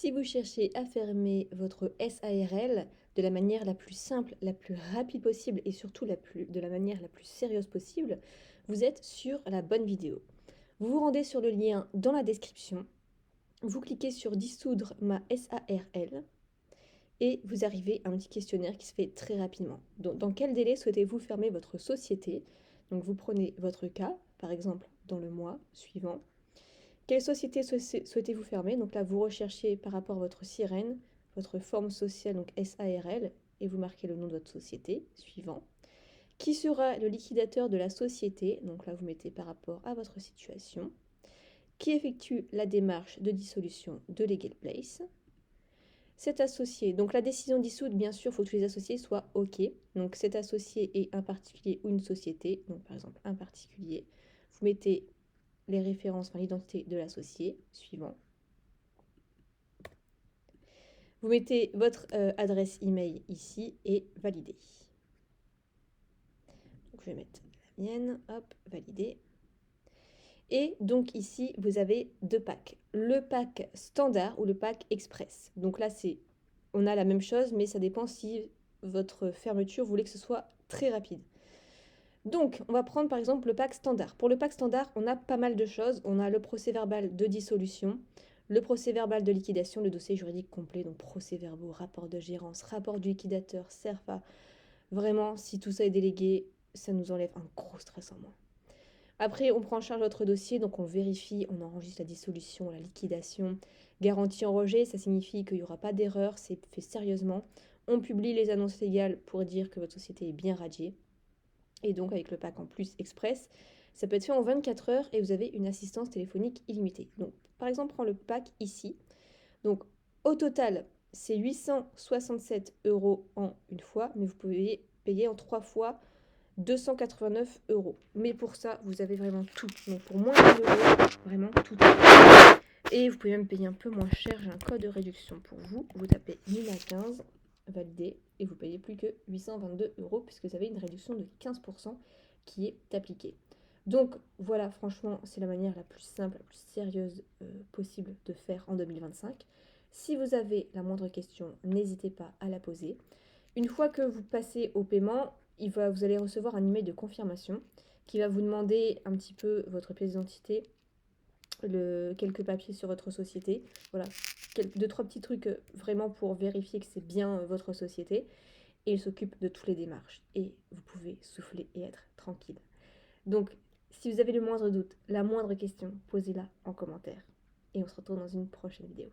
Si vous cherchez à fermer votre SARL de la manière la plus simple, la plus rapide possible et surtout de la manière la plus sérieuse possible, vous êtes sur la bonne vidéo. Vous vous rendez sur le lien dans la description, vous cliquez sur dissoudre ma SARL et vous arrivez à un petit questionnaire qui se fait très rapidement. Dans quel délai souhaitez-vous fermer votre société? Donc vous prenez votre cas, par exemple dans le mois suivant. Quelle société souhaitez-vous fermer? Donc là, vous recherchez par rapport à votre sirène, votre forme sociale, donc SARL, et vous marquez le nom de votre société, suivant. Qui sera le liquidateur de la société? Donc là, vous mettez par rapport à votre situation. Qui effectue la démarche de dissolution de Legal Place? Cet associé, donc la décision dissoute, bien sûr, il faut que les associés soient OK. Donc cet associé est un particulier ou une société, donc par exemple un particulier. Vous mettez les références, enfin l'identité de l'associé, suivant. Vous mettez votre adresse email ici et valider. Donc je vais mettre la mienne, hop, valider. Et donc ici, vous avez deux packs. Le pack standard ou le pack express. Donc là, on a la même chose, mais ça dépend si votre fermeture voulait que ce soit très rapide. Donc, on va prendre par exemple le pack standard. Pour le pack standard, on a pas mal de choses. On a le procès-verbal de dissolution, le procès-verbal de liquidation, le dossier juridique complet, donc procès-verbaux, rapport de gérance, rapport du liquidateur, CERFA. Vraiment, si tout ça est délégué, ça nous enlève un gros stress en moins. Après, on prend en charge votre dossier, donc on vérifie, on enregistre la dissolution, la liquidation. Garantie en rejet, ça signifie qu'il n'y aura pas d'erreur, c'est fait sérieusement. On publie les annonces légales pour dire que votre société est bien radiée. Et donc avec le pack en plus express, ça peut être fait en 24 heures et vous avez une assistance téléphonique illimitée. Donc par exemple, prends le pack ici. Donc au total, c'est 867 € en une fois, mais vous pouvez payer en 3 fois 289 €. Mais pour ça, vous avez vraiment tout. Donc pour moins de 1 €, vraiment tout. Et vous pouvez même payer un peu moins cher. J'ai un code de réduction pour vous. Vous tapez Nina15, validé, et vous payez plus que 822 € puisque vous avez une réduction de 15% qui est appliquée. Donc voilà, franchement, c'est la manière la plus simple, la plus sérieuse possible de faire en 2025. Si vous avez la moindre question, n'hésitez pas à la poser. Une fois que vous passez au paiement, vous allez recevoir un email de confirmation qui va vous demander un petit peu votre pièce d'identité, quelques papiers sur votre société. Voilà, 2-3 petits trucs vraiment pour vérifier que c'est bien votre société. Et il s'occupe de toutes les démarches. Et vous pouvez souffler et être tranquille. Donc, si vous avez le moindre doute, la moindre question, posez-la en commentaire. Et on se retrouve dans une prochaine vidéo.